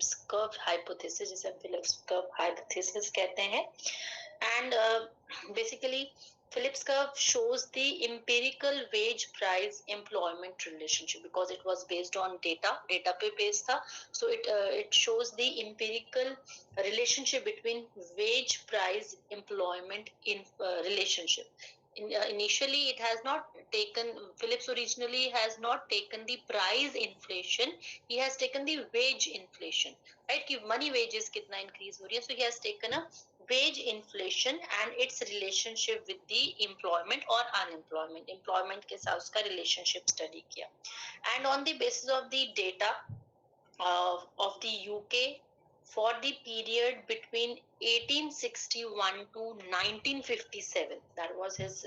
Phillips curve hypothesis, जिसे हम Phillips curve hypothesis कहते हैं. And basically Phillips curve shows the empirical wage price employment relationship because it was based on data पे based था. So it shows the empirical relationship between wage price employment in relationship. Initially it has not taken, Phillips originally has not taken the price inflation, he has taken the wage inflation, right? कि money wages कितना increase हो रही है, so he has taken a wage inflation and its relationship with the employment or unemployment, employment के साथ उसका relationship study किया. And on the basis of the data of the UK for the period between 1861 to 1957, that was his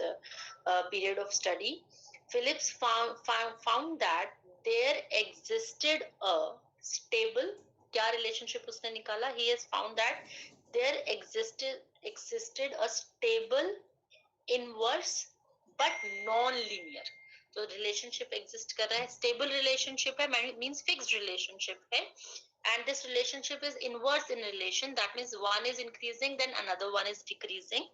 period of study, Phillips found that there existed a stable, क्या relationship उसने निकाला, he has found that there existed a stable, inverse but non-linear. तो relationship exist कर रहा है, stable relationship है, means fixed relationship है, and this relationship is inverse in relation, that means one is increasing then another one is decreasing,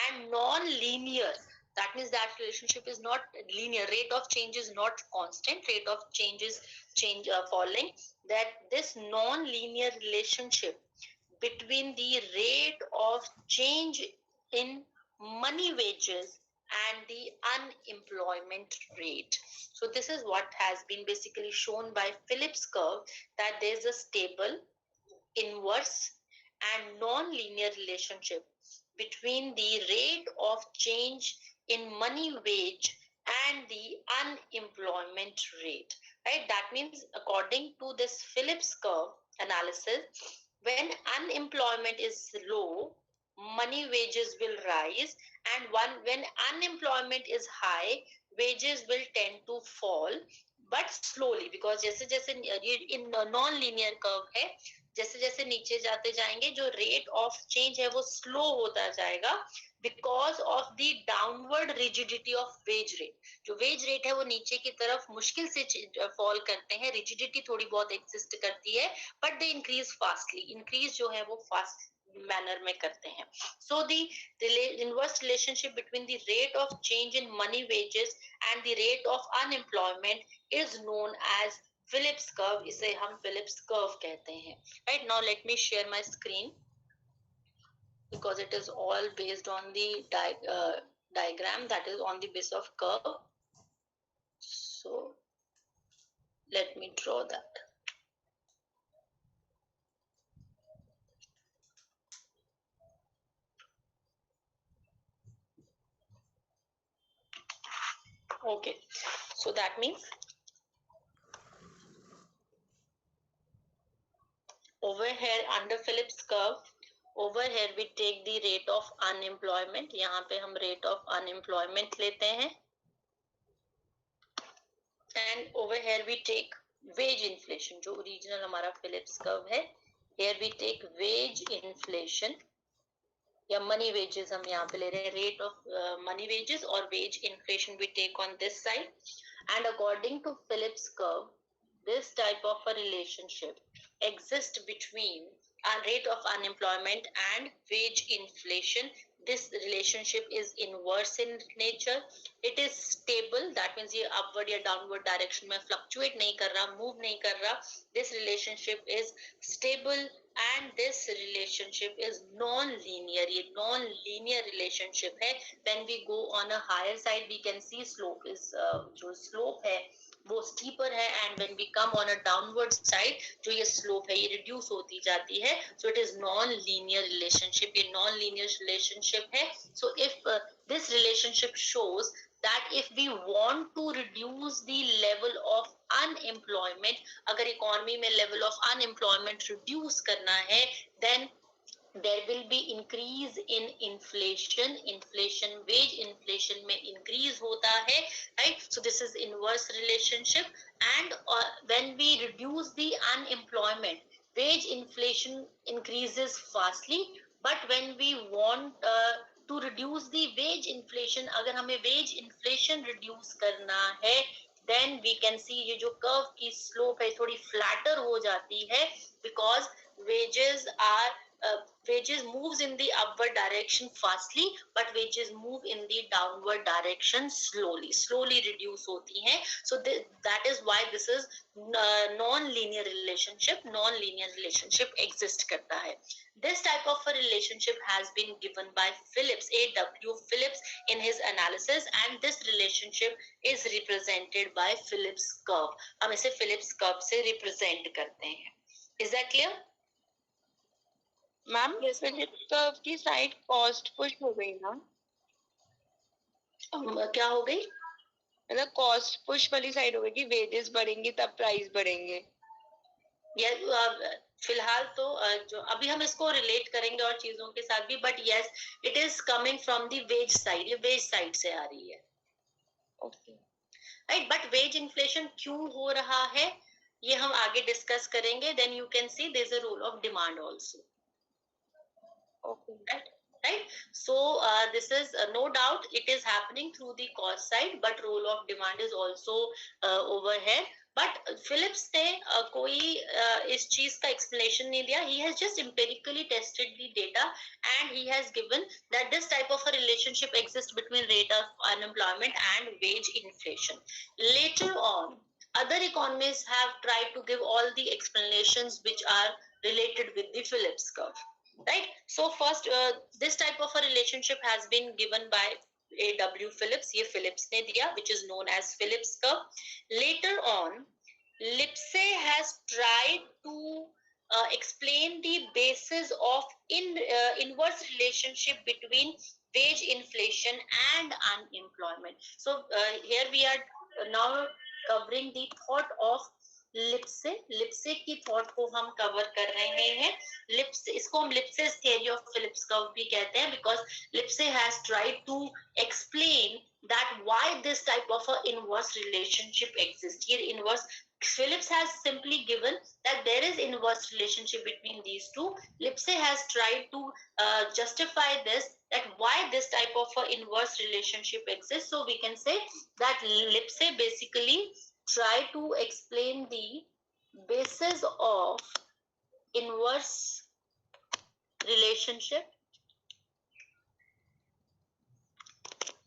and non-linear, that means that relationship is not linear, rate of change is not constant, rate of change is falling, that this non-linear relationship between the rate of change in money wages and the unemployment rate. So this is what has been basically shown by Phillips curve, that there is a stable, inverse and non-linear relationship between the rate of change in money wage and the unemployment rate, right? That means according to this Phillips curve analysis, when unemployment is low, money wages will rise, and when unemployment is high, wages will tend to fall, but slowly, because जैसे जैसे in non-linear curve है, जैसे जैसे नीचे जाते जाएंगे जो rate of change है वो slow होता जाएगा because of the downward rigidity of wage rate. जो wage rate है वो नीचे की तरफ मुश्किल से fall करते हैं, rigidity थोड़ी बहुत exist करती है, but they increase fastly. Increase जो है वो fast manner में करते हैं. So the inverse relationship between the rate of change in money wages and the rate of unemployment is known as Phillips curve. इसे हम Phillips curve कहते हैं. Right, now let me share my screen because it is all based on the diagram, that is on the basis of curve. So let me draw that. Okay, so that means over here under Phillips curve, over here we take the rate of unemployment, यहाँ पे हम rate of unemployment लेते हैं, and over here we take wage inflation, जो original हमारा Phillips curve है, here we take wage inflation या money wages हम यहाँ पे ले रहे हैं, rate of money wages और wage inflation we take on this side, and according to Phillips curve, this type of a relationship exists between a rate of unemployment and wage inflation. This relationship is inverse in nature. It is stable, that means ये upward या downward direction में fluctuate नहीं कर रहा, move नहीं कर रहा. This relationship is stable and this relationship is non-linear. ये non-linear relationship है. When we go on a higher side, we can see slope is जो slope है वो steeper है, and when we come on a downward side, जो ये slope है ये reduce होती जाती है. So it is non-linear relationship. ये non-linear relationship है. So if this relationship shows that if we want to reduce the level of unemployment, अगर economy में level of unemployment reduce करना है, then there will be increase in inflation. Wage inflation में increase होता है, right? So this is inverse relationship, and when we reduce the unemployment, wage inflation increases fastly, but when we want to reduce the wage inflation, अगर हमें wage inflation reduce करना है, then we can see ये जो curve की slope है थोड़ी flatter हो जाती है because wages are wages moves in the upward direction fastly but wages move in the downward direction slowly reduce होती हैं. So that is why this is non-linear relationship exist करता है. This type of a relationship has been given by Phillips, A.W. Phillips, in his analysis, and this relationship is represented by Phillips curve. हम इसे Phillips curve से represent करते हैं. Is that clear? Ma'am Phillips curve की side cost push हो गई ना? क्या हो गई? मतलब कॉस्ट पुश वाली साइड हो गई कि वेजेस बढ़ेंगे तब प्राइस बढ़ेंगे. फिलहाल तो जो अभी हम इसको रिलेट करेंगे और चीजों के साथ भी, but yes it is coming from the wage side, ये वेज साइड से आ रही है. Okay right, but wage inflation क्यों हो रहा है ये हम आगे डिस्कस करेंगे. Then you can see there is a role of demand also. Okay right. So this is no doubt it is happening through the cost side but role of demand is also over here. But Phillips ने कोई इस चीज का explanation नहीं दिया. He has just empirically tested the data and he has given that this type of a relationship exists between rate of unemployment and wage inflation. Later on other economists have tried to give all the explanations which are related with the Phillips curve. Right. So first, this type of a relationship has been given by A.W. Phillips. ये Phillips ने दिया, which is known as Phillips curve. Later on, Lipsey has tried to explain the basis of inverse relationship between wage inflation and unemployment. So here we are now covering the thought of लिप्से की thought को हम cover कर रहे हैं. लिप्से, इसको हम लिप्सेस theory of Phillips curve भी कहते हैं because लिप्से has tried to explain that why this type of a inverse relationship exists. Here inverse, Phillips has simply given that there is inverse relationship between these two. Lipsey has tried to justify this, that why this type of a inverse relationship exists. So we can say that Lipsey basically try to explain the basis of inverse relationship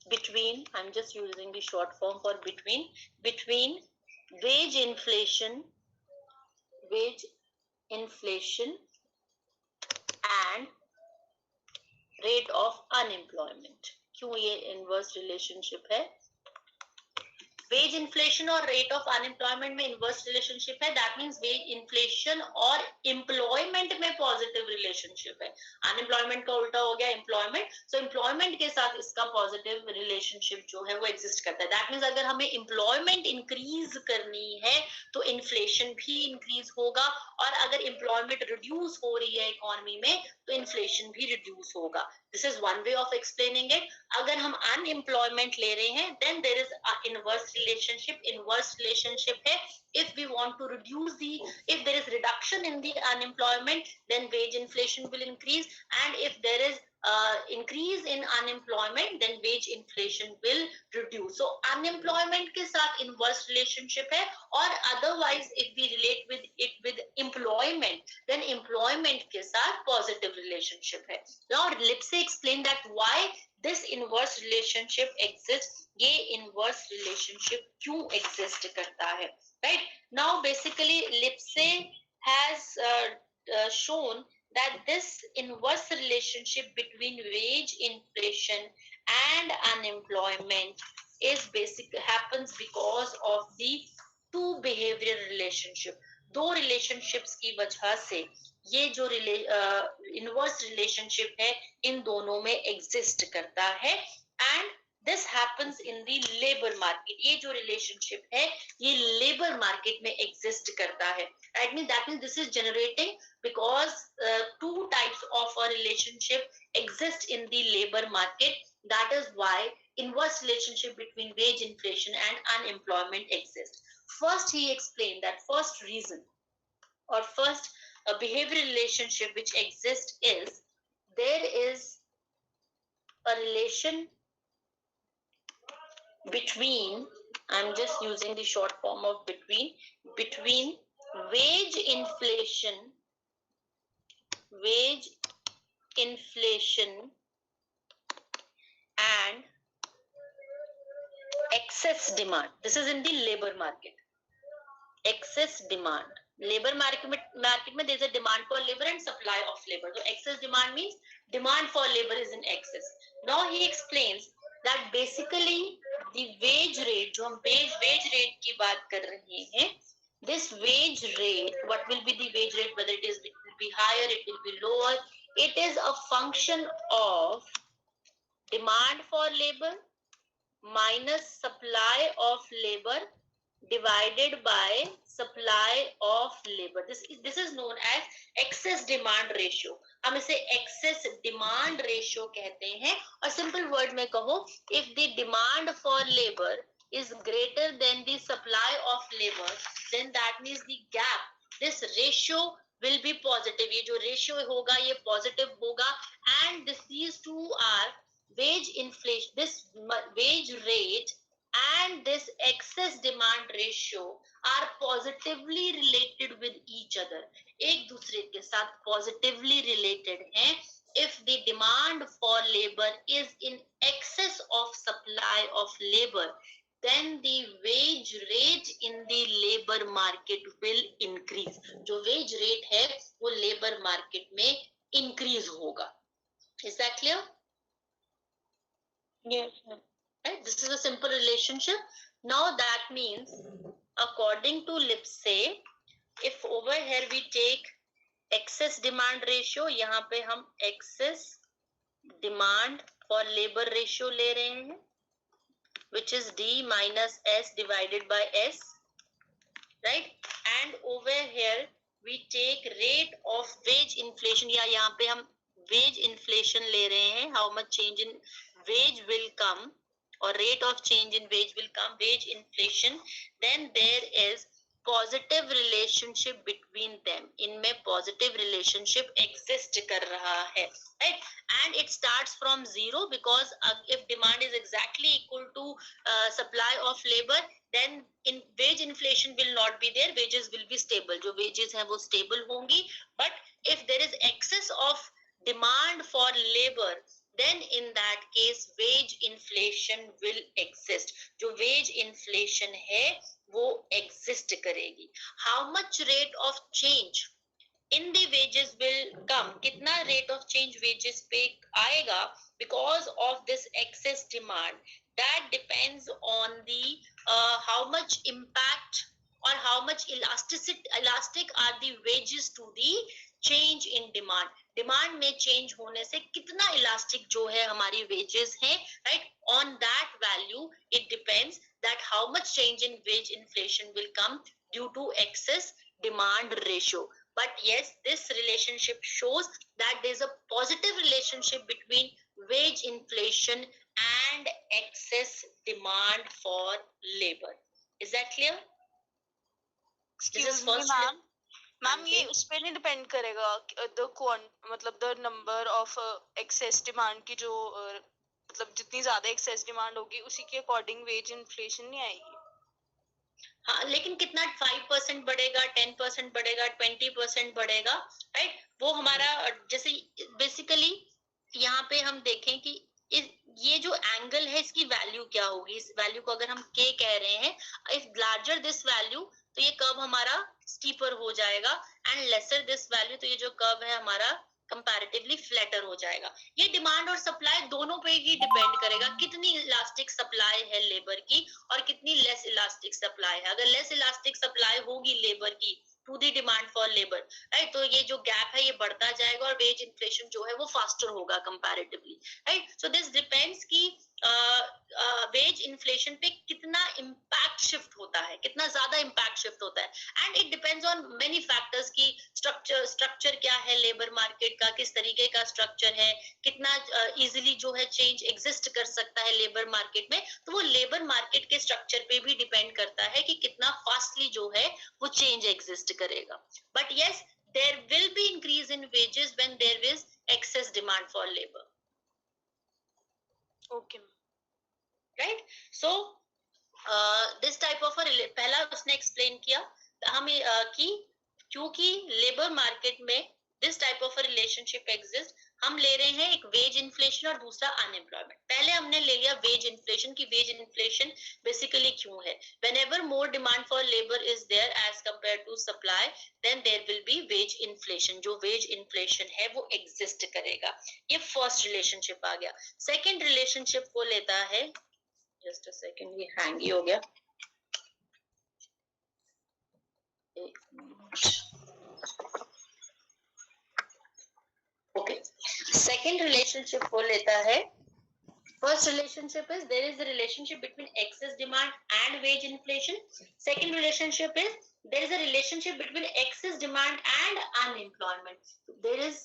between, I'm just using the short form for between wage inflation and rate of unemployment. क्यों ये inverse relationship है? Veg inflation और rate of unemployment में inverse relationship है. That means veg inflation और employment में positive relationship है. Unemployment का उल्टा हो गया एम्प्लॉयमेंट. सो एम्प्लॉयमेंट के साथ इसका पॉजिटिव रिलेशनशिप जो है वो एग्जिस्ट करता है. दैट मींस अगर हमें एम्प्लॉयमेंट इंक्रीज करनी है तो इन्फ्लेशन भी इंक्रीज होगा और अगर एम्प्लॉयमेंट रिड्यूस हो रही है इकोनॉमी में तो इन्फ्लेशन भी रिड्यूस होगा. This is one way of explaining it. अगर हम अनएम्प्लॉयमेंट ले रहे हैं then there is inverse relationship है. If we want to reduce if there is reduction in the unemployment then wage inflation will increase, and if there is increase in unemployment then wage inflation will reduce. So unemployment के साथ inverse relationship है, और otherwise if we relate with it with employment then employment के साथ positive relationship है. Now Lipsey explained that why this inverse relationship exists. ये inverse relationship क्यों exist करता है? Right. Now basically Lipsey has shown that this inverse relationship between wage inflation and unemployment is happens because of the two behavioral relationship. दो relationships की वजह से ये जो inverse relationship है इन दोनों में exist करता है. And this happens in the labor market. ये जो relationship है ये labor market में exist करता है. Right? That means this is generating because two types of a relationship exist in the labor market. That is why inverse relationship between wage inflation and unemployment exists. First he explained that first reason or first behavioral relationship which exists is there is a relation between I'm just using the short form of between wage inflation and excess demand. This is in the labor market. Excess demand. Labor market में there is a demand for labor and supply of labor. So excess demand means demand for labor is in excess. Now he explains that basically the wage rate, जो हम wage rate की बात कर रहे हैं, this wage rate, what will be the wage rate, whether it will be higher, it will be lower, it is a function of demand for labor minus supply of labor divided by supply of labor. This is known as excess demand ratio. हम इसे excess demand ratio कहते हैं. और simple word में कहो, if the demand for labor is greater than the supply of labor, then that means the gap, this ratio will be positive. ये जो ratio होगा ये positive होगा, and these two are wage inflation, this wage rate and this excess demand ratio are positively related with each other. एक दूसरे के साथ positively related हैं. If the demand for labor is in excess of supply of labor, then the wage rate in the labor market will increase. जो wage rate है वो labor market में increase होगा. Is that clear? Yes. Right? This is a simple relationship. Now that means, according to Lipsey, if over here we take excess demand ratio, यहाँ पे हम excess demand for labor ratio ले रहे हैं, which is D minus S divided by S, right? And over here we take rate of wage inflation, या यहाँ पे हम wage inflation ले रहे हैं, how much change in wage will come, or rate of change in wage will come, wage inflation, then there is positive relationship between them. इनमें positive relationship exist कर रहा है, right? And it starts from zero, because if demand is exactly equal to supply of labor, then in wage inflation will not be there, wages will be stable. जो wages हैं वो stable होंगी. But if there is excess of demand for labor, then in that case wage inflation will exist. जो wage inflation है वो exist करेगी. How much rate of change in the wages will come? कितना rate of change wages पे आएगा because of this excess demand? That depends on the how much impact or how much elastic are the wages to the change in demand. Demand में change होने से कितना elastic जो है हमारी wages हैं, right? On that value it depends that how much change in wage inflation will come due to excess demand ratio. But yes, this relationship shows that there is a positive relationship between wage inflation and excess demand for labor. Is that clear? Excuse me, ma'am. Ma'am ये उस पे नहीं depend करेगा मतलब the number of excess demand की, जो मतलब जितनी ज्यादा एक्सेस डिमांड होगी उसी के अकॉर्डिंग वेज इन्फ्लेशन नहीं आएगी. हाँ, लेकिन कितना 5% बढ़ेगा, 10% बढ़ेगा, 20% बढ़ेगा, राइट? वो हमारा जैसे बेसिकली यहाँ पे हम देखें कि ये जो एंगल है इसकी वैल्यू क्या होगी. इस वैल्यू को अगर हम k कह रहे हैं, इफ लार्जर दिस वैल्यू तो ये कर्व हमारा स्टीपर हो जाएगा, एंड लेसर दिस वैल्यू तो ये जो कर्व है हमारा कंपैरेटिवली फ्लैटर हो जाएगा. ये डिमांड और सप्लाई दोनों पे ही डिपेंड करेगा, कितनी इलास्टिक सप्लाई है लेबर की और कितनी लेस इलास्टिक सप्लाई है. अगर लेस इलास्टिक सप्लाई होगी लेबर की to the demand for labour, right, तो ये जो गैप है ये बढ़ता जाएगा और वेज इन्फ्लेशन जो है वो फास्टर होगा comparatively, right. So this depends कि वेज इन्फ्लेशन पे कितना इम्पैक्ट शिफ्ट होता है, कितना ज्यादा इम्पैक्ट शिफ्ट होता है, and it depends on many factors की स्ट्रक्चर क्या है लेबर मार्केट का, किस तरीके का स्ट्रक्चर है, कितना इजीली जो है चेंज एग्जिस्ट कर सकता है लेबर मार्केट में. तो वो लेबर मार्केट के स्ट्रक्चर पे भी डिपेंड करता है कि कितना फास्टली जो है वो चेंज एग्जिस्ट करेगा. But yes, there will be increase in wages when there is excess demand for labor. Okay. Right? So this type of पहला उसने एक्सप्लेन किया हमें कि क्योंकि लेबर मार्केट में this type of relationship exist, हम ले रहे हैं एक वेज इन्फ्लेशन और दूसरा अनएम्प्लॉयमेंट। पहले हमने ले लिया वेज इन्फ्लेशन की वेज इन्फ्लेशन बेसिकली क्यों है। Whenever more demand for labour is there as compared to supply, then there will be wage inflation. जो वेज इन्फ्लेशन है वो एग्जिस्ट करेगा। ये फर्स्ट रिलेशनशिप आ गया। सेकेंड रिलेशनशिप वो लेता है, जस्ट अ सेकेंड, ये हैंग ही हो गया, एक मिनट। ओके, सेकेंड रिलेशनशिप वो लेता है, first relationship is there is a relationship between excess demand and wage inflation. Second relationship is there is a relationship between excess demand and unemployment. There is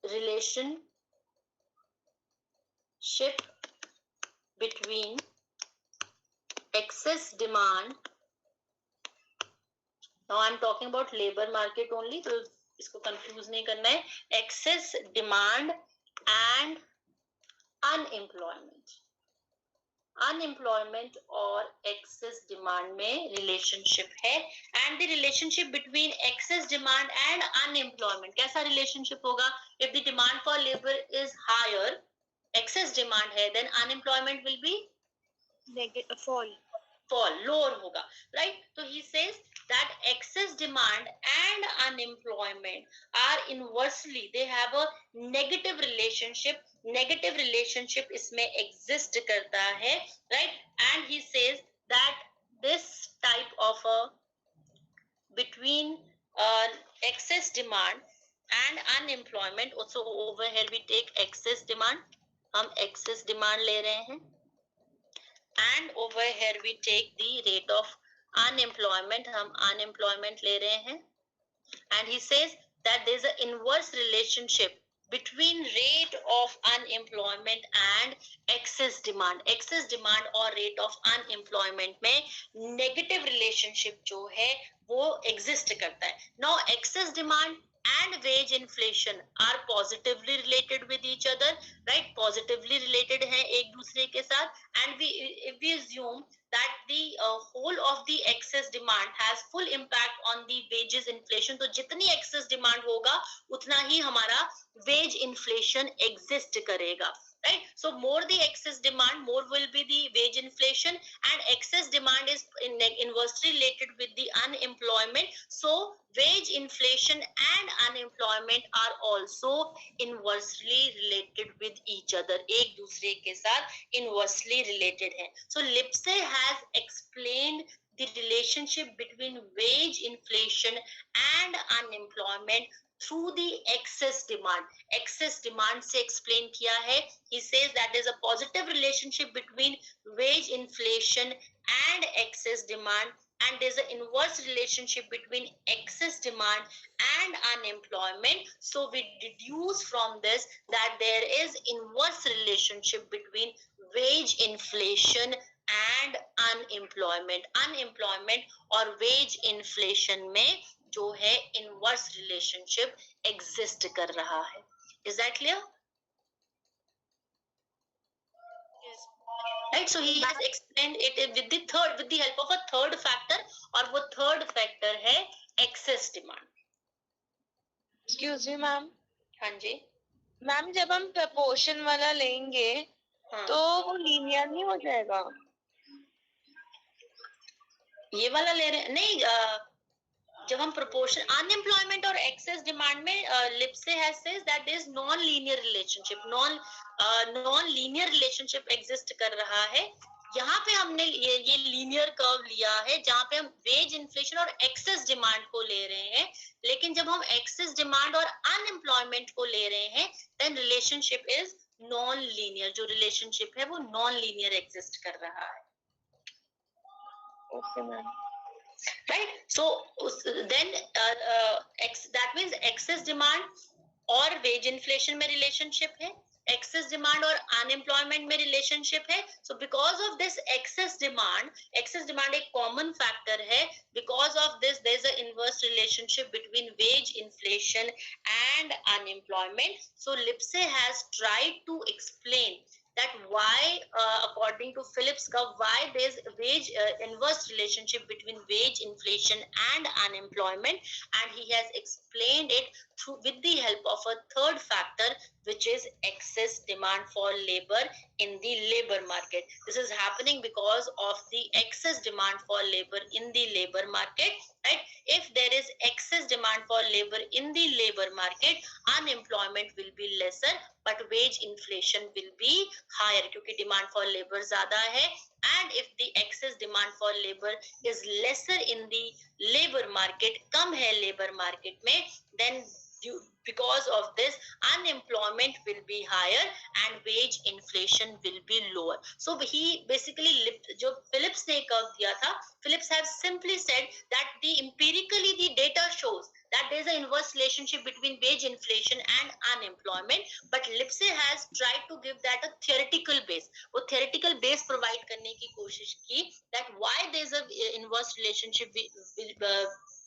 relationship between excess demand, now I'm talking about labor market only, तो इसको confuse नहीं करना है, excess demand and unemployment. Unemployment और excess demand में relationship है, and the relationship between excess demand and unemployment कैसा relationship होगा। If the demand for labour is higher, excess demand है, then unemployment will be fall, lower होगा, right? So he says that excess demand and unemployment are inversely, they have a negative relationship इसमें exist करता है, right? And he says that this type of a between excess demand and unemployment, also over here we take excess demand, हम excess demand ले रहे हैं, and over here we take the rate of unemployment, हम unemployment ले रहे हैं, and he says that there is an inverse relationship between rate of unemployment and excess demand और rate of unemployment में negative relationship जो है वो exist करता है। Now excess demand and wage inflation are positively related with each other, right? Positively related हैं एक दूसरे के साथ, and if we assume that the whole of the excess demand has full impact on the wages inflation, तो जितनी excess demand होगा उतना ही हमारा wage inflation exist करेगा, right? So more the excess demand, more will be the wage inflation, and excess demand is inversely related with the unemployment, so wage inflation and unemployment are also inversely related with each other, एक दूसरे के साथ inversely related है। So Lipsey has explained the relationship between wage inflation and unemployment through the excess demand से explain किया है। He says that there is a positive relationship between wage inflation and excess demand, and there's an inverse relationship between excess demand and unemployment. So we deduce from this that there is inverse relationship between wage inflation and unemployment और wage inflation में जो है inverse relationship exist कर रहा है। Is that clear? Yes. Right, so he has explained it with the help of a third factor, और वो third factor है excess demand. Excuse me, ma'am. हाँ जी मैम, जब हम प्रपोर्शन वाला लेंगे हाँ। तो वो लीनियर नहीं हो जाएगा? ये वाला ले रहे हैं नहीं, जब हम प्रोपोर्शन अनएम्प्लॉयमेंट और एक्सेस डिमांड में Lipsey has says that there is non linear relationship exist कर रहा है। यहाँ पे हमने ये लीनियर कर्व लिया है जहाँ पे हम वेज इन्फ्लेशन और एक्सेस डिमांड को ले रहे हैं, लेकिन जब हम एक्सेस डिमांड और अनएम्प्लॉयमेंट को ले रहे हैं then relationship is non linear, जो रिलेशनशिप है वो नॉन लीनियर एग्जिस्ट कर रहा है। Okay ma'am. Right, so then that means excess demand और wage inflation में relationship है, excess demand और unemployment में relationship है। So because of this excess demand एक common factor है, because of this there is an inverse relationship between wage inflation and unemployment. So Lipsey has tried to explain that why, according to Phillips curve, why there's wage inverse relationship between wage inflation and unemployment, and he has explained it through with the help of a third factor, which is excess demand for labor in the labor market. This is happening because of the excess demand for labor in the labor market, right? If there is excess demand for labor in the labor market, unemployment will be lesser, but wage inflation will be higher, क्योंकि demand for labor ज़्यादा है, and if the excess demand for labor is lesser in the labor market, कम है labor market में, then because of this unemployment will be higher and wage inflation will be lower. So he basically, जो Phillips ने curve दिया था, Phillips have simply said that the empirically the data shows that there is an inverse relationship between wage inflation and unemployment, but Lipsey has tried to give that a theoretical base. वो theoretical base provide करने की कोशिश की that why there is a inverse relationship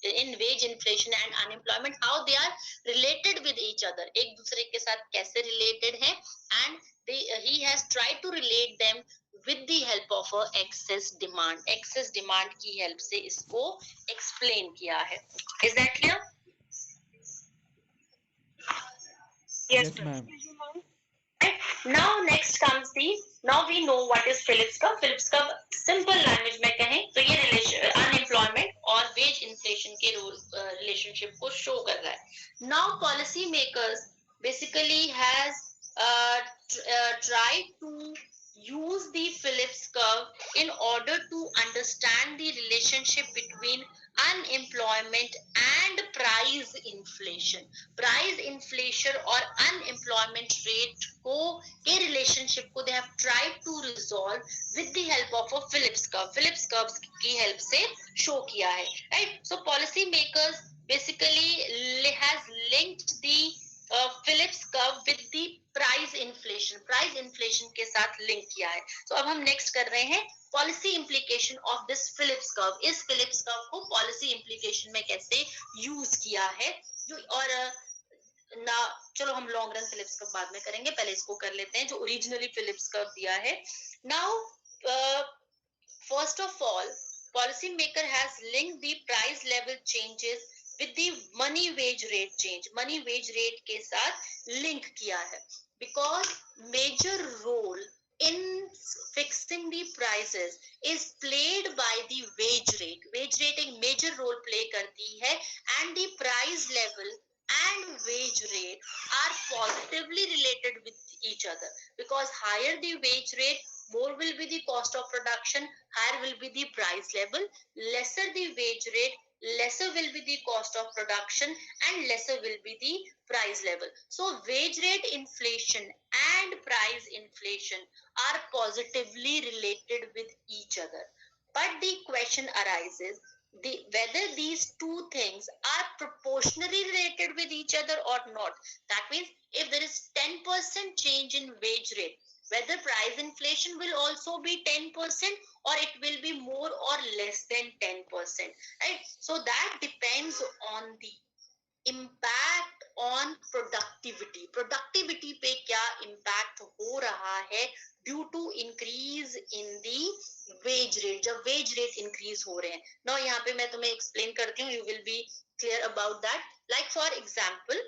in wage inflation and unemployment, how they are related with each other, एक दूसरे के साथ कैसे related हैं, and he has tried to relate them with the help of a excess demand की help से इसको explain किया है. Is that clear? Yes, ma'am. Now next comes now we know what is Phillips curve. Phillips curve simple language में कहें तो ये relation unemployment और wage inflation के relationship को show कर रहा है. Now policy makers basically has tried to use the Phillips curve in order to understand the relationship between unemployment and price inflation. Price inflation or unemployment rate को के relationship को they have tried to resolve with the help of a Phillips curve. Phillips curve की help से show किया है, right? So policy makers basically has linked the Phillips curve with the price inflation के साथ link किया है. So अब हम next कर रहे हैं policy implication of this Phillips curve. इस Phillips curve को policy implication में कैसे use किया है, जो और ना चलो हम long run Phillips curve बाद में करेंगे, पहले इसको कर लेते हैं जो originally Phillips curve दिया है. Now first of all, policy maker has linked the price level changes with the money wage rate change. Money wage rate के साथ link किया है because major role in fixing the prices is played by the wage rate. Wage rate एक major role play करती है and the price level and wage rate are positively related with each other because higher the wage rate, more will be the cost of production, higher will be the price level, lesser the wage rate, lesser will be the cost of production and lesser will be the price level. So wage rate inflation and price inflation are positively related with each other. But the question arises whether these two things are proportionally related with each other or not. That means if there is 10% change in wage rate, whether price inflation will also be 10% or it will be more or less than 10%, right? So that depends on the impact on productivity. Productivity पे क्या impact हो रहा है due to increase in the wage rate, जब wage rate increase हो रहे हैं. Now यहाँ पे मैं तुम्हें explain करती हूँ, you will be clear about that. Like for example,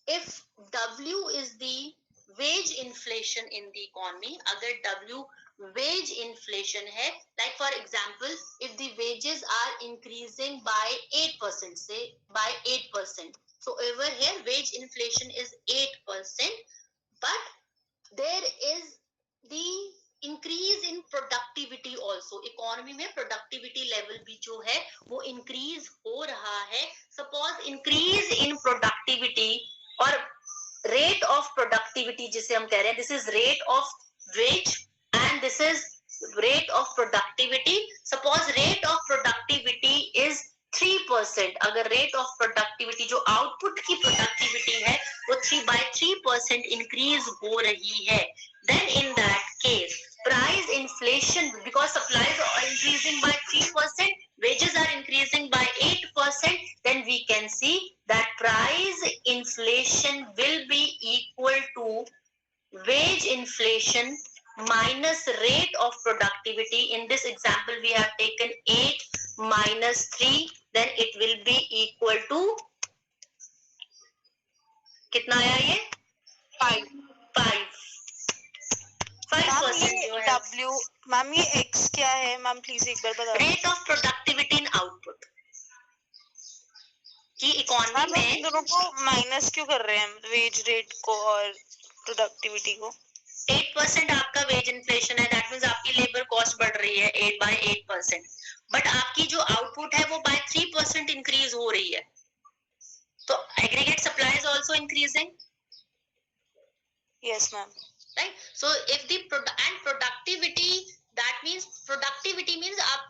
if W is the wage inflation in the economy, अगर W wage inflation है, like for example, if the wages are increasing by 8%, say by 8%. So over here, wage inflation is 8%, but there is the increase in productivity also. Economy में productivity level भी जो है वो increase हो रहा है. Suppose increase in productivity और rate of productivity जिसे हम कह रहे हैं, this is rate of wage and this is rate of productivity. Suppose rate of productivity is 3%. अगर rate of productivity जो output की productivity है वो 3% increase हो रही है, then in that case price inflation, because supplies are increasing by 3%, wages are increasing by 8%, then we can see that price inflation will be equal to wage inflation minus rate of productivity. In this example we have taken 8 minus 3, then it will be equal to कितना आया ये 5% जो है। W ma'am ये X क्या है ma'am, please एक बार बता। Rate of productivity in output की इकोनॉमी में इन दोनों को माइनस क्यों कर रहे हैं, वेज रेट को और प्रोडक्टिविटी को? 8% आपका वेज इन्फ्लेशन है, दैट मींस आपकी लेबर कॉस्ट बढ़ रही है 8%, बट आपकी जो आउटपुट है वो बाय 3% इंक्रीज हो रही है, तो aggregate supply is also increasing. Yes ma'am, right. So if the productivity, that means productivity means आप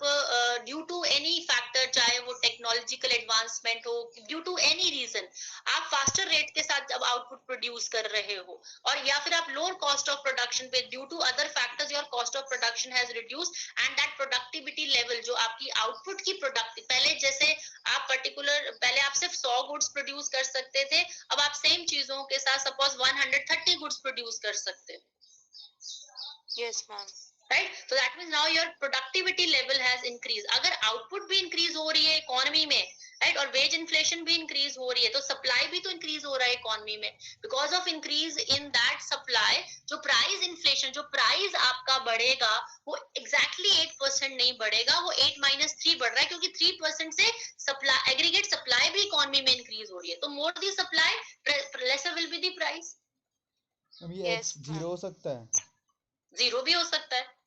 ड्यू टू एनी फैक्टर, चाहे वो टेक्नोलॉजिकल एडवांसमेंट हो, ड्यू टू एनी रीजन आप फास्टर रेट के साथ जब आउटपुट प्रोड्यूस कर रहे हो, और या फिर आप लोअर कॉस्ट ऑफ प्रोडक्शन पे due to other factors your cost of production has reduce, and that productivity level जो आपकी आउटपुट की प्रोडक्ट, पहले जैसे आप पर्टिकुलर, पहले आप सिर्फ 100 गुड्स प्रोड्यूस कर सकते थे, अब आप सेम चीजों के साथ सपोज 130 गुड्स प्रोड्यूस कर सकते हो। Yes ma'am, right. so that means now your productivity level has increased। अगर आउटपुट भी इंक्रीज हो रही है इकोनॉमी में, राइट, और वेज इन्फ्लेशन भी इंक्रीज हो रही है, तो सप्लाई भी तो इंक्रीज हो रहा है इकोनॉमी में। Because of increase in that supply, जो प्राइस इन्फ्लेशन, जो प्राइस आपका बढ़ेगा वो एग्जैक्टली 8% नहीं बढ़ेगा, वो 8 minus 3 बढ़ रहा है, क्योंकि 3% से सप्लाई, एग्रीगेट सप्लाई भी इकोनॉमी में इंक्रीज हो रही है, तो more the supply laser will be the price. ये जीरो हो सकता है, जीरो भी हो सकता है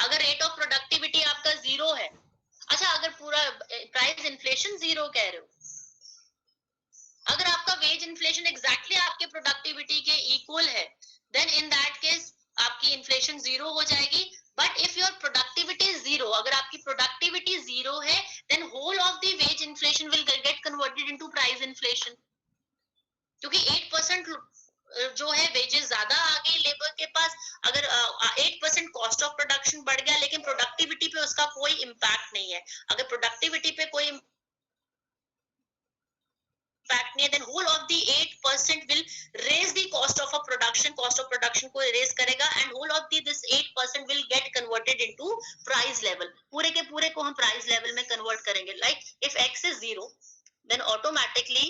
अगर रेट ऑफ प्रोडक्टिविटी आपका जीरो है। अच्छा, अगर पूरा प्राइस इन्फ्लेशन जीरो कह रहे हो, अगर आपका वेज इन्फ्लेशन एग्जैक्टली आपके प्रोडक्टिविटी के इक्वल है, देन इन दैट केस आपकी इन्फ्लेशन जीरो हो जाएगी। But if your productivity is zero, अगर आपकी प्रोडक्टिविटी जीरो है, then whole of the wage inflation will get converted into price inflation, क्योंकि 8% जो है वेजेस ज्यादा आ गई लेबर के पास। अगर 8% कॉस्ट ऑफ प्रोडक्शन बढ़ गया, लेकिन प्रोडक्टिविटी पे उसका कोई इम्पैक्ट नहीं है, अगर प्रोडक्टिविटी पे कोई इम्पैक्ट नहीं है, then whole of the 8% will raise the cost of a production, cost of production को रेज करेगा, and whole of this 8% will get converted into price level. पूरे के पूरे को हम प्राइस लेवल में कन्वर्ट करेंगे। Like if x is 0, then automatically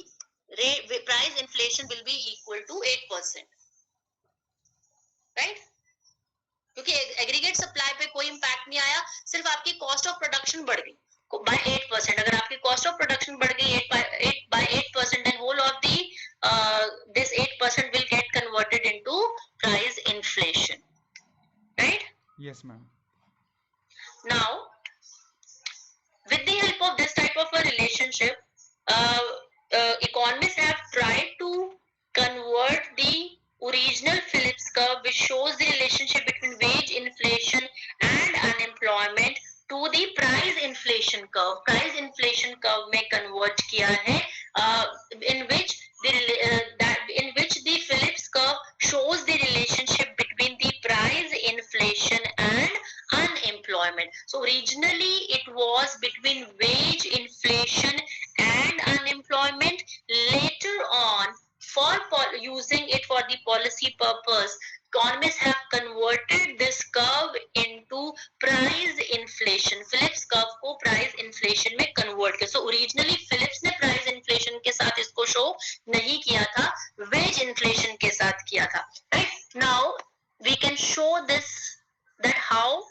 price inflation will be equal to 8%, right? क्योंकि एग्रीगेट सप्लाई पे कोई इम्पैक्ट नहीं आया, सिर्फ आपकी कॉस्ट ऑफ प्रोडक्शन बढ़ गई by 8%। अगर आपकी कॉस्ट ऑफ प्रोडक्शन बढ़ गई 8%, then whole of the this 8% will get converted into price inflation, right? yes ma'am। Now with the help of this type of a relationship, economists have tried to convert the original Phillips curve, which shows the relationship between wage inflation and unemployment, to the price inflation curve। price inflation curve में convert किया है, in which the Phillips curve shows the relationship between the price inflation and unemployment। So originally it was between wage inflation and unemployment. Later on, for using it for the policy purpose, economists have converted this curve into price inflation। Phillips curve को price inflation में convert किया। So originally Phillips ने price inflation के साथ इसको show नहीं किया था, wage inflation के साथ किया था। Right? Now we can show this, that how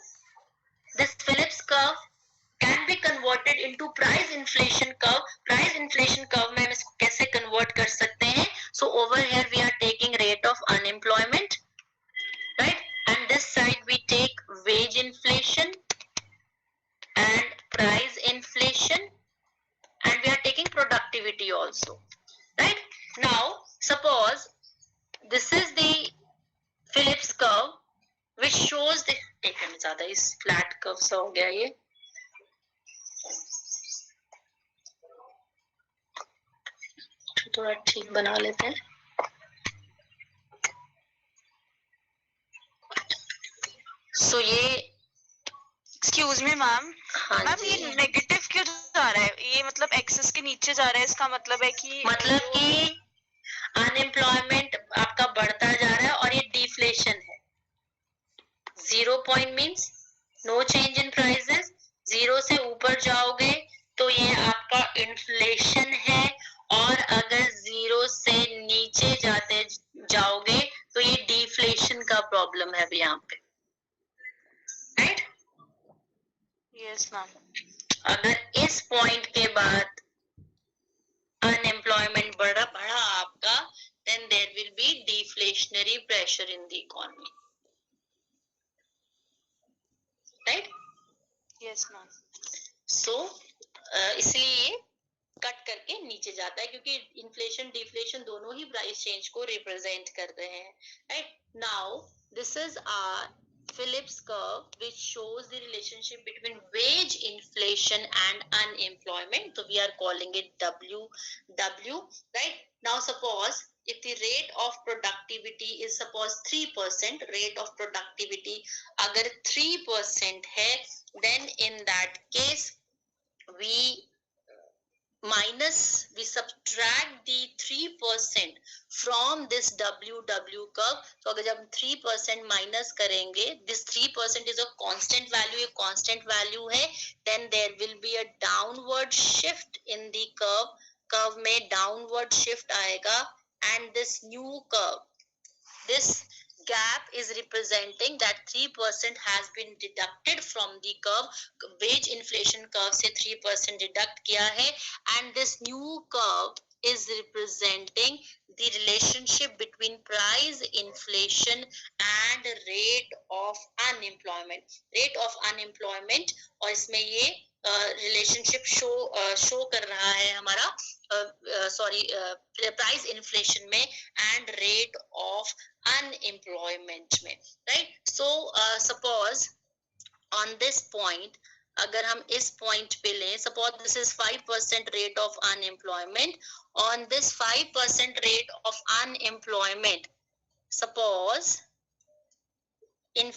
this Phillips curve can be converted into price inflation curve। price inflation curve में हम इसको कैसे convert कर सकते हैं? So over here we are taking rate of unemployment, right? And this side we take wage inflation and price inflation, and we are taking productivity also, right? Now suppose this is the Phillips curve which shows the, एक minute ज़्यादा इस flat curve सा हो गया ये, थोड़ा ठीक बना लेते हैं। सो ये एक्सक्यूज मी मैम, हाँ मैम जी, ये नेगेटिव क्यों जा रहा है? ये मतलब एक्सेस के नीचे जा रहा है, इसका मतलब है कि मतलब कि अनएम्प्लॉयमेंट आपका बढ़ता जा रहा है और ये नीचे जाते जाओगे तो ये डिफ्लेशन का प्रॉब्लम है अभी यहाँ पे, राइट? Yes ma'am. अगर इस पॉइंट के बाद अनएम्प्लॉयमेंट बढ़ा आपका, then there will be deflationary pressure in the economy, right? Yes ma'am. So इसलिए कट करके नीचे जाता है क्योंकि इन्फ्लेशन डिफ्लेशन दोनों ही प्राइस चेंज को रिप्रेजेंट करते हैं, right? Now this is our Phillips curve which shows the relationship between wage inflation and unemployment. So we are calling it W, right? Now suppose if the rate of productivity is suppose 3%, rate of productivity अगर 3% है, then in that case we subtract the 3% from this WW curve. तो अगर जब 3% minus करेंगे, this 3% is a constant value, ये constant value है, then there will be a downward shift in the curve में downward shift आएगा, and this new curve, this gap is representing that 3% has been deducted from the curve, wage inflation curve से 3% deduct किया है, and this new curve is representing the relationship between price inflation and rate of unemployment. Rate of unemployment, और इसमें ये relationship show कर रहा है हमारा प्राइस इन्फ्लेशन में एंड रेट ऑफ अनएम्प्लॉयमेंट में, right? So suppose on this point, अगर हम इस पॉइंट पे लें, suppose this is 5% rate of unemployment, on this 5% rate of unemployment, suppose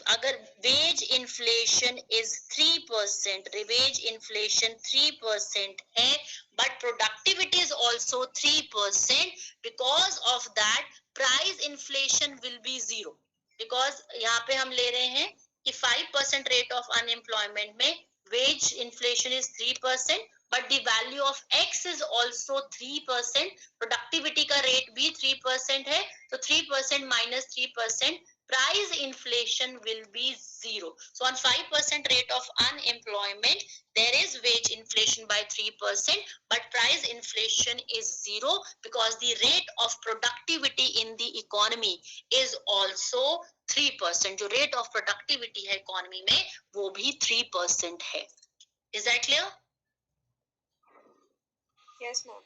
अगर wage inflation is 3%, wage inflation 3% है, but productivity is also 3%, because of that price inflation will be 0, because यहाँ पे हम ले रहे हैं कि 5% रेट ऑफ अनएम्प्लॉयमेंट में wage inflation is 3%, but the value of x is also 3%, productivity का rate भी 3% है, तो 3% minus 3%, price inflation will be 0. So on 5% rate of unemployment, there is wage inflation by 3%, but price inflation is 0 because the rate of productivity in the economy is also 3%. जो rate of productivity है economy में, वो भी 3% है. Is that clear? Yes, ma'am.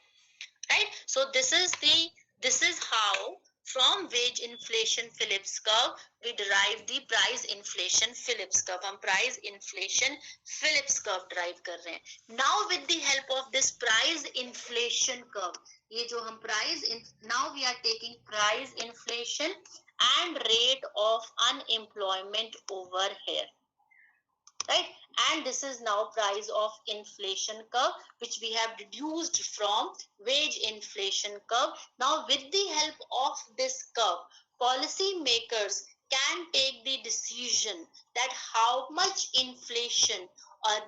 Right? So this is how from wage inflation Phillips curve we derive the price inflation Phillips curve. हम price inflation Phillips curve derive कर रहे हैं. Now with the help of this price inflation curve, ये जो हम now we are taking price inflation and rate of unemployment over here. Right? And this is now price of inflation curve, which we have deduced from wage inflation curve. Now with the help of this curve, policy makers can take the decision that how much inflation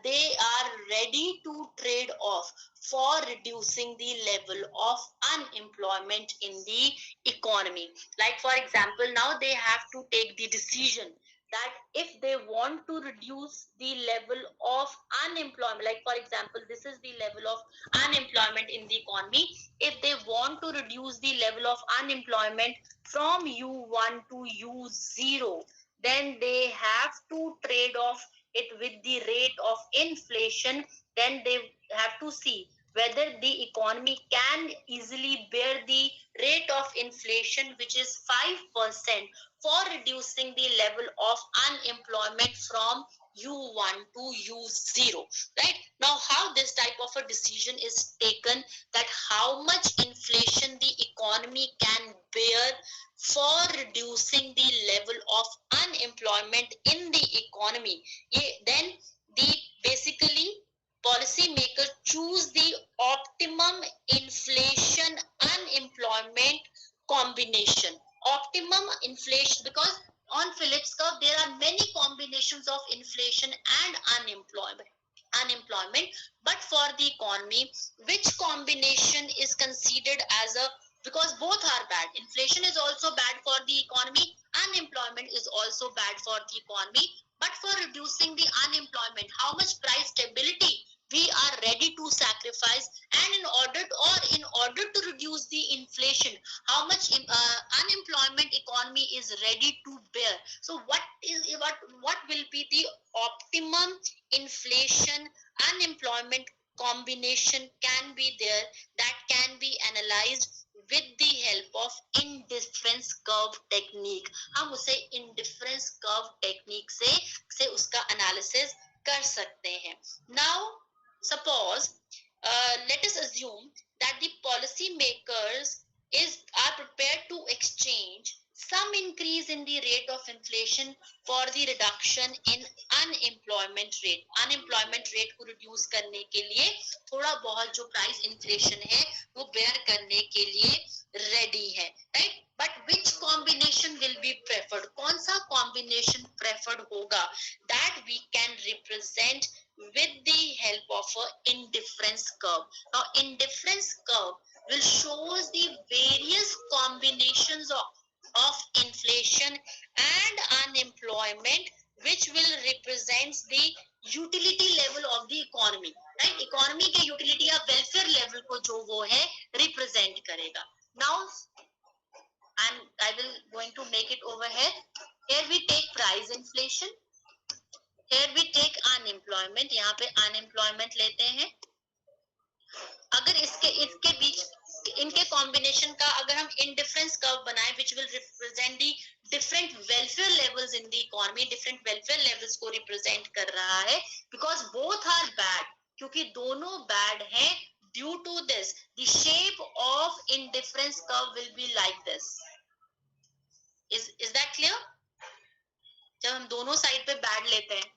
they are ready to trade off for reducing the level of unemployment in the economy. Like for example, now they have to take the decision that if they want to reduce the level of unemployment, like for example, this is the level of unemployment in the economy. If they want to reduce the level of unemployment from U1 to U0, then they have to trade off it with the rate of inflation. Then they have to see whether the economy can easily bear the rate of inflation, which is 5%, for reducing the level of unemployment from U1 to U0, right? Now, how this type of a decision is taken, that how much inflation the economy can bear for reducing the level of unemployment in the economy, then the basically policy makers choose the optimum inflation unemployment combination. Optimum inflation, because on Phillips curve there are many combinations of inflation and unemployment, but for the economy, which combination is considered as a because both are bad. Inflation is also bad for the economy, unemployment is also bad for the economy. But for reducing the unemployment, how much price stability we are ready to sacrifice, and in order to reduce the inflation, how much unemployment economy is ready to bear. So what will be the optimum inflation unemployment combination can be there, that can be analyzed with the help of indifference curve technique. हम उसे indifference curve technique से उसका analysis कर सकते हैं. Now suppose let us assume that the policy makers are prepared to exchange some increase in the rate of inflation for the reduction in unemployment rate. Unemployment rate को reduce करने के लिए थोड़ा बहुत जो price inflation है वो bear करने के लिए ready है, right? But which combination will be preferred? कौन सा combination preferred होगा? That we can represent with the help of a indifference curve. Now indifference curve will shows the various combinations of inflation and unemployment which will represent the utility level of the economy, right? Economy के utility या welfare level को जो वो है represent करेगा. Now I will going to make it over here. Here we take price inflation, here we take unemployment. यहाँ पे unemployment लेते हैं. अगर इसके बीच इनके कॉम्बिनेशन का अगर हम indifference curve बनाएं which will represent the different welfare levels in the economy, different welfare levels को represent कर रहा है, because both are bad, क्योंकि दोनों bad हैं. Due to this, the shape of indifference curve will be like this. Is that clear? जब हम दोनों साइड पे bad लेते हैं.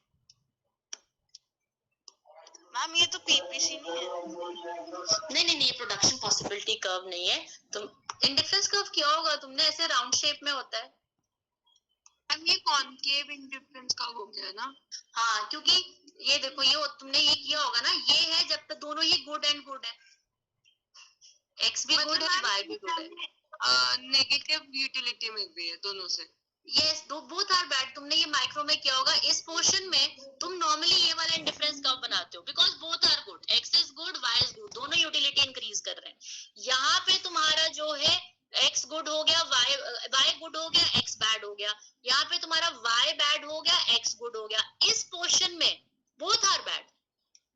मैम ये तो पीपीसी नहीं है. नहीं, ये प्रोडक्शन पॉसिबिलिटी कर्व नहीं है. तुम इंडिफरेंस कर्व क्या होगा? तुमने ऐसे राउंड शेप में होता है. मैम ये कॉनकेव इंडिफरेंस कर्व हो गया ना. हाँ, क्योंकि ये देखो, ये तुमने ये किया होगा ना, ये है जब तक दोनों ही गुड एंड गुड है. एक्स भी गुड है, वाई भी गुड है. नेगेटिव यूटिलिटी में भी है दोनों से. Yes, both are bad. तुमने ये माइक्रो में क्या होगा, इस पोर्शन में तुम नॉर्मली ये वाला इंडिफरेंस कर्व बनाते हो because both are good. X is good, Y is good, दोनों यूटिलिटी इंक्रीज कर रहे हैं. यहाँ पे तुम्हारा जो है एक्स गुड हो गया, वाई गुड हो गया, एक्स बैड हो गया. यहाँ पे तुम्हारा वाई बैड हो गया, एक्स गुड हो गया. इस पोर्शन में बोथ आर बैड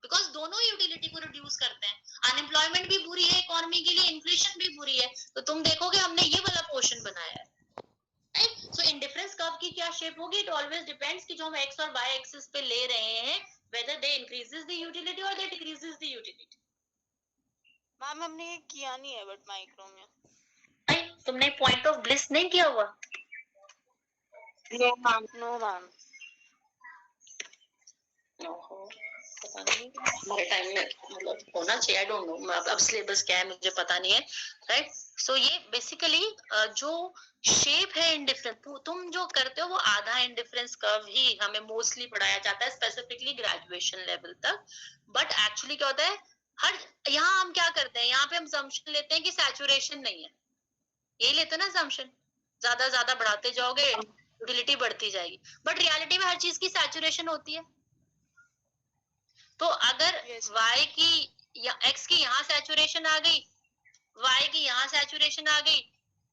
बिकॉज दोनों यूटिलिटी को रिड्यूस करते हैं. अनएम्प्लॉयमेंट भी बुरी है इकोनॉमी के लिए, इन्फ्लेशन भी बुरी है. तो तुम देखोगे हमने ये वाला पोर्शन बनाया है. So indifference curve की क्या शेप होगी? It always depends कि जो हम x और y एक्सिस पे ले रहे हैं whether they increases the utility or they decreases the utility. Ma'am हमने ये किया नहीं है बट माइक्रो में. नहीं, तुमने पॉइंट ऑफ ब्लिस नहीं किया हुआ? No ma'am. पता नहीं हमारे टाइम में मतलब होना चाहिए. आई डोंट नो अब सिलेबस क्या है मुझे पता नहीं है, राइट? सो ये बेसिकली जो शेप है इंडिफरेंस, तुम जो करते हो वो आधा इंडिफरेंस कर्व ही हमें मोस्टली पढ़ाया जाता है स्पेसिफिकली ग्रेजुएशन लेवल तक. बट एक्चुअली क्या होता है, यहाँ हम क्या करते हैं, यहाँ पे हम assumption लेते हैं कि सैचुरेशन नहीं है. यही लेते हैं ना assumption, ज्यादा बढ़ाते जाओगे यूटिलिटी बढ़ती जाएगी. बट रियलिटी में हर चीज की सैचुरेशन होती है. तो अगर y की या x की यहाँ सैचुरेशन आ गई, y की यहाँ सैचुरेशन आ गई,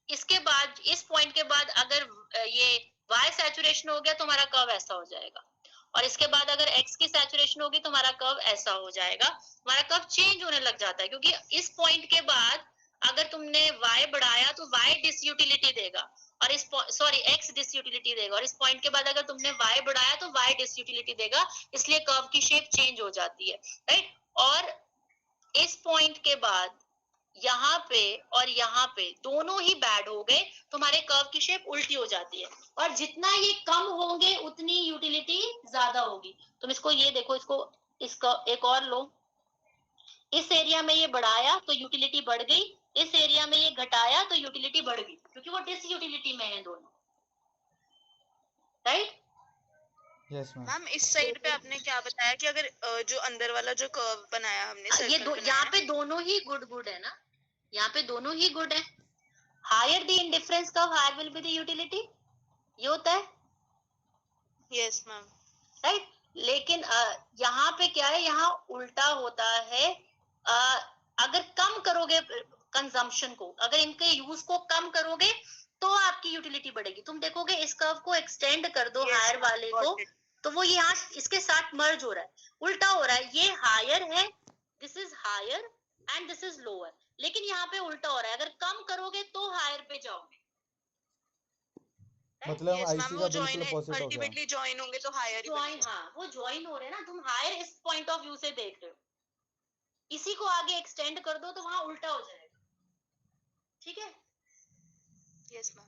इसके बाद इस पॉइंट के बाद अगर ये y सैचुरेशन हो गया तो हमारा कर्व ऐसा हो जाएगा, और इसके बाद अगर x की सैचुरेशन होगी तो हमारा कर्व ऐसा हो जाएगा. हमारा कर्व चेंज होने लग जाता है क्योंकि इस पॉइंट के बाद अगर तुमने y बढ़ाया तो y डिसयूटिलिटी देगा, और इस x डिसयूटिलिटी देगा, और इस पॉइंट के बाद अगर तुमने y बढ़ाया तो y डिसयूटिलिटी देगा. इसलिए कर्व की शेप चेंज हो जाती है, राइट? और इस पॉइंट के बाद यहाँ पे और यहाँ पे दोनों ही बैड हो गए तो हमारे कर्व की शेप उल्टी हो जाती है. और जितना ये कम होंगे उतनी यूटिलिटी ज्यादा होगी. तुम इसको ये देखो, इसका एक और लो. इस एरिया में ये बढ़ाया तो यूटिलिटी बढ़ गई, इस एरिया में ये घटाया तो यूटिलिटी बढ़ गई, क्योंकि वो डिस यूटिलिटी में है दोनों, राइट? Yes ma'am. मैम इस साइड पे आपने क्या बताया कि अगर जो अंदर वाला जो कर्व बनाया हमने ये यहाँ पे दोनों ही गुड है ना, यहाँ पे दोनों ही गुड है. difference curve, higher will be the utility. ये होता है, यस मैम, राइट. लेकिन यहाँ पे क्या है, यहाँ उल्टा होता है. अगर कम करोगे कंजम्पशन को, अगर इनके यूज को कम करोगे तो आपकी यूटिलिटी बढ़ेगी. तुम देखोगे इस कर्व को एक्सटेंड कर दो हायर वाले को, तो वो यहाँ इसके साथ मर्ज हो रहा है, उल्टा हो रहा है. ये हायर है, this is higher and this is lower, लेकिन यहाँ पे उल्टा हो रहा है. अगर कम करोगे तो हायर पे जाओगे. मतलब यस आईसी मैम, का वो बिल्कुल जॉइन अपोजिट हो गया. अल्टीमेटली जॉइन होंगे तो हायर ही ज्वाइन, हाँ वो ज्वाइन हो रहे हैं ना, तुम हायर इस पॉइंट ऑफ व्यू से देख रहे हो, इसी को आगे एक्सटेंड कर दो तो वहां उल्टा हो जाएगा. ठीक है. Yes ma'am.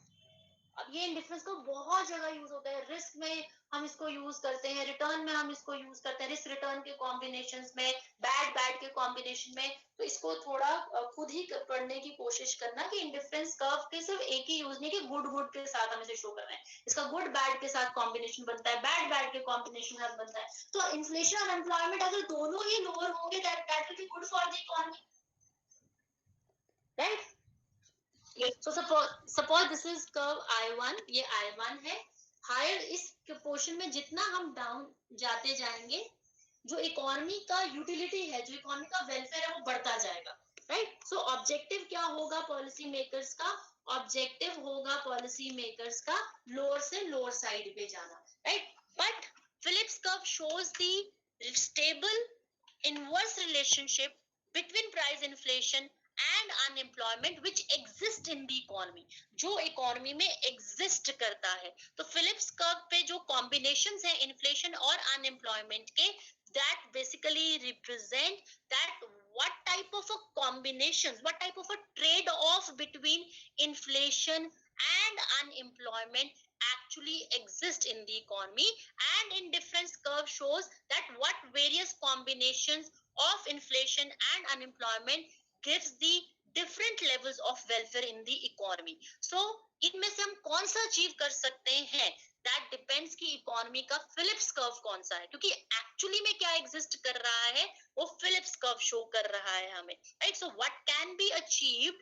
अब ये इंडिफरेंस को बहुत जगह यूज होता है. रिस्क में हम इसको यूज करते हैं, रिटर्न में हम इसको यूज करते हैं, रिस्क रिटर्न के कॉम्बिनेशंस में, बैड के कॉम्बिनेशन में. तो इसको थोड़ा खुद ही पढ़ने की कोशिश करना कि इंडिफरेंस कर्व के सिर्फ एक ही यूज नहीं कि गुड के साथ हम इसे शो कर रहे हैं. इसका गुड बैड के साथ कॉम्बिनेशन बनता है, बैड के कॉम्बिनेशन के साथ बनता है. तो इन्फ्लेशन और अनएम्प्लॉयमेंट अगर दोनों ही लोअर होंगे, that will be good for the economy, right. So suppose this is curve I1, ये I1 है. हायर इस पोर्शन में जितना हम डाउन जाते जाएंगे, जो इकोनॉमी का यूटिलिटी है, जो इकोनॉमी का वेलफेयर है, वो बढ़ता जाएगा, राइट. सो ऑब्जेक्टिव क्या होगा पॉलिसी मेकर्स का? ऑब्जेक्टिव होगा पॉलिसी मेकर्स का लोअर से लोअर साइड पे जाना, right. But Phillips curve shows the stable inverse relationship between price inflation and unemployment which exist in the economy, जो इकोनॉमी में एग्जिस्ट करता है. तो फिलिप्स कर्व पे जो कॉम्बिनेशंस हैं इन्फ्लेशन और अनएम्प्लॉयमेंट के, that basically represent that what type of a combinations, what type of a trade off between inflation and unemployment actually exist in the economy. And indifference curve shows that what various combinations of inflation and unemployment gives the different levels of welfare in the economy. So इनमें से हम कौन सा achieve कर सकते हैं, that depends कि economy का फिलिप्स कर्व कौन सा है, क्योंकि एक्चुअली में क्या एग्जिस्ट कर रहा है वो फिलिप्स कर्व शो कर रहा है हमें, right. So what can be achieved,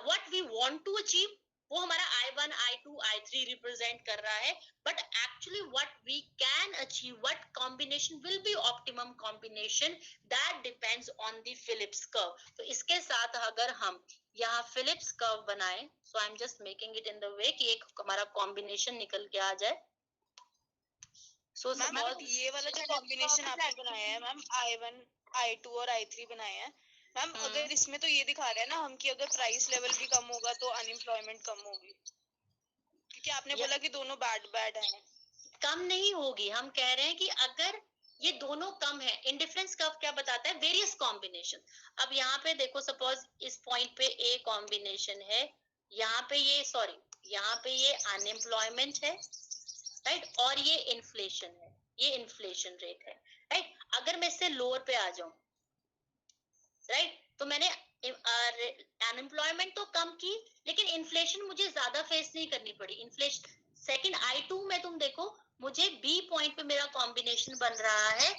what we want to achieve, वो हमारा I1, I2, I3 रिप्रेजेंट कर रहा है. But actually what we can achieve, what combination will be optimum combination, that depends on the Phillips curve. तो इसके साथ अगर हम यहाँ फिलिप्स कर्व बनाए, so I am just making it in the way कि एक हमारा कॉम्बिनेशन निकल के आ जाए. सो मैम ये वाला जो कॉम्बिनेशन आपने बनाया है मैम, I1, I2 और I3 बनाया है मैम, अगर इसमें तो ये दिखा रहा है ना हम कि अगर प्राइस लेवल भी कम होगा तो अनएम्प्लॉयमेंट कम होगी, क्योंकि आपने बोला कि दोनों बैड हैं. कम नहीं होगी, हम कह रहे हैं कि अगर ये दोनों कम है. इंडिफरेंस कर्व क्या बताता है? Various combination. अब यहाँ पे देखो, सपोज इस पॉइंट पे ए कॉम्बिनेशन है, यहाँ पे ये यहाँ पे ये अनएम्प्लॉयमेंट है, राइट, और ये इन्फ्लेशन है, ये इन्फ्लेशन रेट है, राइट. अगर मैं इससे लोअर पे आ जाऊं, राइट, तो मैंने अनएम्प्लॉयमेंट तो कम की, लेकिन इन्फ्लेशन मुझे ज्यादा फेस नहीं करनी पड़ी. इन्फ्लेशन सेकंड I2 में तुम देखो, मुझे बी पॉइंट पे मेरा कॉम्बिनेशन बन रहा है.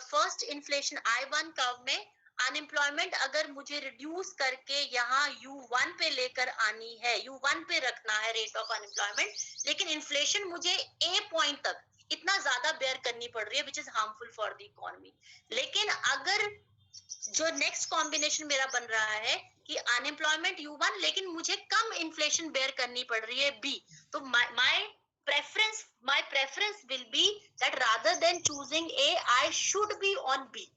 फर्स्ट इन्फ्लेशन I1 कर्व में अनएम्प्लॉयमेंट अगर मुझे रिड्यूस करके यहाँ U1 पे लेकर आनी है, U1 पे रखना है रेट ऑफ अनएम्प्लॉयमेंट, लेकिन इन्फ्लेशन मुझे ए पॉइंट तक इतना ज्यादा बेयर करनी पड़ रही है, which is harmful for the economy. लेकिन अगर जो नेक्स्ट कॉम्बिनेशन मेरा बन रहा है कि अनएम्प्लॉयमेंट U1, लेकिन मुझे कम इन्फ्लेशन बेयर करनी पड़ रही है B, तो my preference will be that rather than choosing A, I should be on B.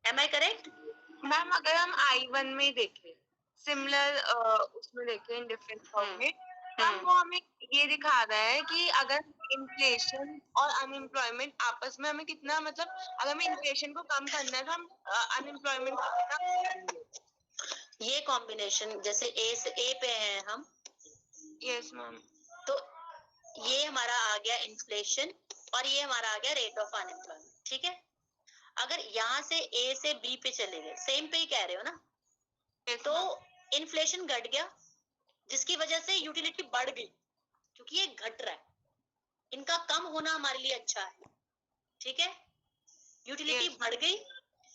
Am I correct? Ma'am अगर हम I1 में देखें, सिमिलर उसमें देखें इंडिफरेंस कर्व में, तब वो हमें ये दिखा रहा है कि अगर इन्फ्लेशन और अनएम्प्लॉयमेंट आपस में हमें कितना, मतलब अगर हमें इन्फ्लेशन को कम करना है तो हम अनएम्प्लॉयमेंट को कितना करेंगे. ये कॉम्बिनेशन जैसे ए से ए पे हैं हम, यस मैम, तो ये हमारा आ गया इन्फ्लेशन और ये हमारा आ गया रेट ऑफ अनएम्प्लॉयमेंट, ठीक है. अगर यहाँ से ए से बी पे चले गए, सेम पे ही कह रहे हो ना, तो इन्फ्लेशन घट गया, जिसकी वजह से यूटिलिटी बढ़ गई, क्योंकि ये घट रहा है. इनका कम होना हमारे लिए अच्छा है, ठीक है. यूटिलिटी बढ़ गई,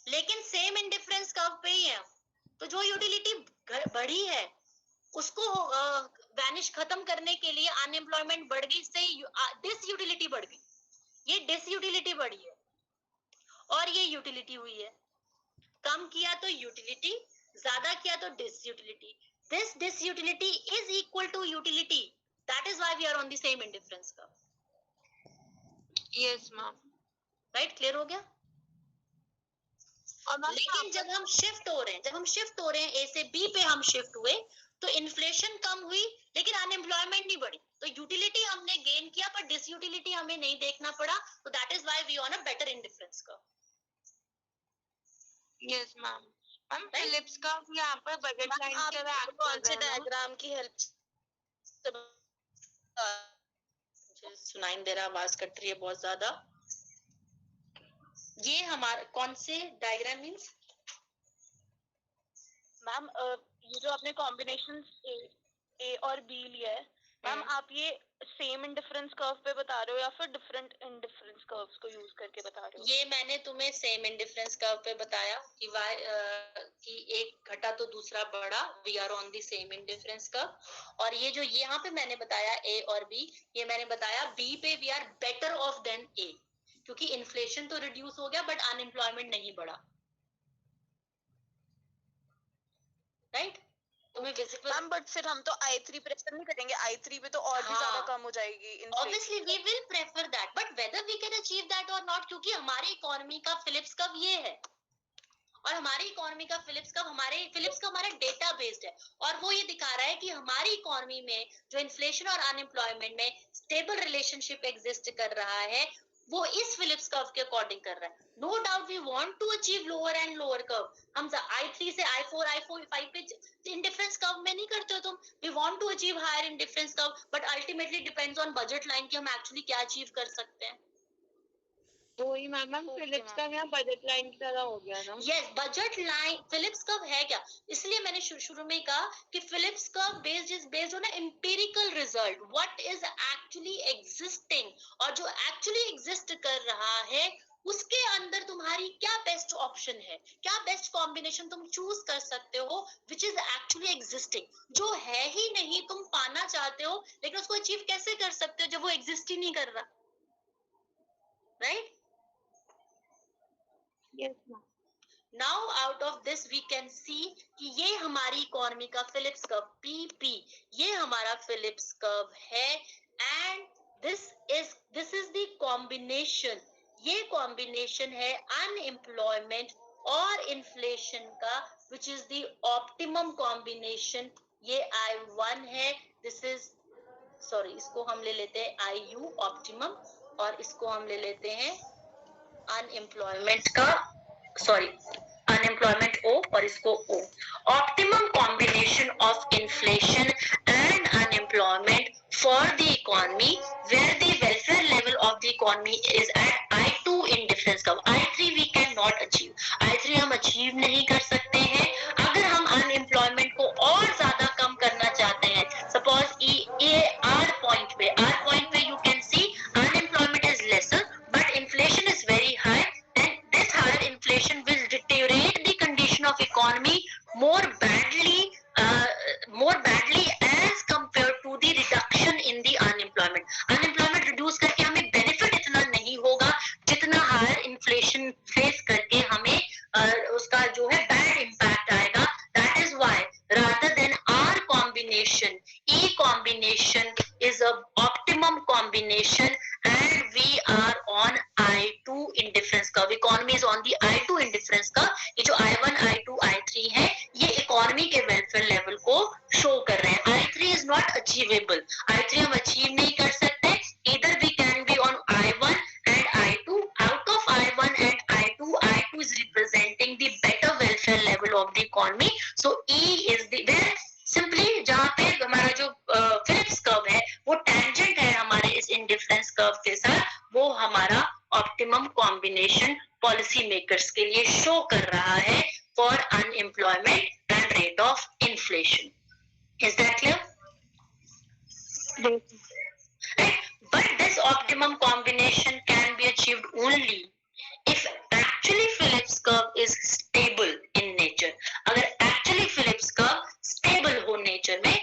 लेकिन सेम इंडिफरेंस कर्व पे ही है, तो जो यूटिलिटी बढ़ी है उसको वैनिश खत्म करने के लिए अनएम्प्लॉयमेंट बढ़ गई, इससे डिसयूटिलिटी बढ़ गई, ये डिसयूटिलिटी बढ़ी है और ये यूटिलिटी हुई है। कम किया तो यूटिलिटी, ज्यादा किया तो disutility. This disutility is equal to utility, that is why we are on the same indifference curve. Yes ma'am, right, clear हो गया? और लेकिन जब हम शिफ्ट हो रहे हैं ए से बी पे हम शिफ्ट हुए तो इन्फ्लेशन कम हुई लेकिन अनएम्प्लॉयमेंट नहीं बढ़ी, तो यूटिलिटी हमने गेन किया पर डिसयूटिलिटी हमें नहीं देखना पड़ा, तो that is why we on a better indifference curve. Yes ma'am. हम फिलिप्स का यहाँ पर बजट लाइन के तरह कौन से डायग्राम की हेल्प से सुनाई दे रहा, आवाज कट रही है बहुत ज्यादा। ये हमारा कौन से डायग्राम मींस? मैम ये जो आपने कॉम्बिनेशन ए और बी लिया है मैम, आप ये सेम इंडिफरेंस कर्व पे बता रहे हो या फिर डिफरेंट इंडिफरेंस कर्व्स को यूज करके बता रहे हो? ये मैंने तुम्हें सेम इंडिफरेंस कर्व पे बताया कि कि एक घटा तो दूसरा बढ़ा, we are on the same indifference curve. और ये जो यहाँ पे मैंने बताया ए और बी, ये मैंने बताया बी पे we are better off than A, क्योंकि इन्फ्लेशन तो रिड्यूस हो गया बट अनएम्प्लॉयमेंट नहीं बढ़ा। राइट, तुम्हें विजिबल। मैम बट फिर हम तो I3 प्रेफर नहीं करेंगे, I3 पे तो और भी ज्यादा कम हो जाएगी inflation. Obviously we will prefer that, but whether we can achieve that और नॉट, क्योंकि हमारी इकोनॉमी का फिलिप्स कर्व ये है और हमारी इकोनॉमी का फिलिप्स कर्व हमारा डेटा बेस्ड है और वो ये दिखा रहा है कि हमारी इकोनॉमी में जो इन्फ्लेशन और अनएम्प्लॉयमेंट में स्टेबल रिलेशनशिप एग्जिस्ट कर रहा है वो इस फिलिप्स कर्व के अकॉर्डिंग कर रहा है। No doubt we want to achieve lower and lower curve. हम I3 से I4 5 पे इंडिफरेंस कर्व में नहीं करते हो तुम, we want to achieve higher indifference curve, but ultimately depends on budget line कि हम एक्चुअली क्या अचीव कर सकते हैं। वही मैम, फिलिप्स का यहाँ बजट लाइन की तरह हो गया ना। Yes, budget line Phillips curve है क्या, इसलिए मैंने शुरू में कहा कि Phillips curve based on empirical result, what is actually existing, और जो एक्चुअली एग्जिस्ट कर रहा है उसके अंदर तुम्हारी क्या बेस्ट ऑप्शन है, क्या बेस्ट कॉम्बिनेशन तुम चूज कर सकते हो विच इज एक्चुअली एग्जिस्टिंग। जो है ही नहीं तुम पाना चाहते हो, लेकिन उसको अचीव कैसे कर सकते हो जब वो एग्जिस्ट ही नहीं कर रहा? Right? Yes, ma'am. Now out of this we can see कि ये हमारी इकोनॉमी का फिलिप्स कर्व PP, ये हमारा फिलिप्स कर्व है and this is the combination, ये कॉम्बिनेशन है अनएम्प्लॉयमेंट और इन्फ्लेशन का which is the optimum combination। ये I1 है, this is sorry इसको हम ले लेते हैं IU ऑप्टिमम और इसको हम ले लेते हैं अनएम्प्लॉयमेंट का अनएम्प्लॉयमेंट O और इसको O। Optimum combination of inflation and unemployment for the economy where the welfare level of the economy is at I2 indifference curve. I3 we can not achieve, I3 हम achieve नहीं कर सकते हैं। अगर हम unemployment को और ज्यादा कम करना चाहते हैं, सपोज ये R पॉइंट पे you can C unemployment is lesser but inflation is very high, then this higher inflation will deteriorate the condition of economy more badly as compared to the reduction in the unemployment। unemployment reduce करके हमें benefit इतना नहीं होगा जितना higher inflation face करके हमें उसका जो है bad impact आएगा। that is why rather than R combination, E combination is a optimum combination and we are on I2 indifference curve। economy is on the I2 indifference curve। ये जो I1, I2, I3 है ये economy के welfare level को show कर रहे हैं। I3 is not achievable, I3 हम achieve नहीं कर सकते। either we can be on I1 and I2, out of I1 and I2 is representing the better welfare level of the economy, so E is the where simply जहाँ पे हमारा जो Phillips curve है वो tangent है हमारे इस indifference curve के साथ, वो हमारा ऑप्टिमम कॉम्बिनेशन पॉलिसी मेकर्स के लिए शो कर रहा है for unemployment and rate of inflation. Is that clear? But this optimum combination can be achieved only if actually Phillips curve is stable in nature। अगर actually Phillips curve stable हो nature में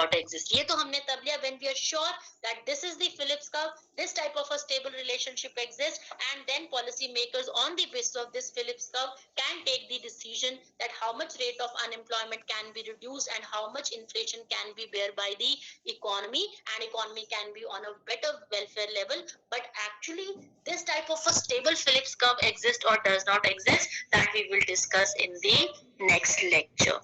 not exist. ये तो हमने तब लिया when we are sure that this is the Phillips curve, this type of a stable relationship exists, and then policy makers on the basis of this Phillips curve can take the decision that how much rate of unemployment can be reduced and how much inflation can be bear by the economy, and economy can be on a better welfare level. But actually this type of a stable Phillips curve exists or does not exist, that we will discuss in the next lecture.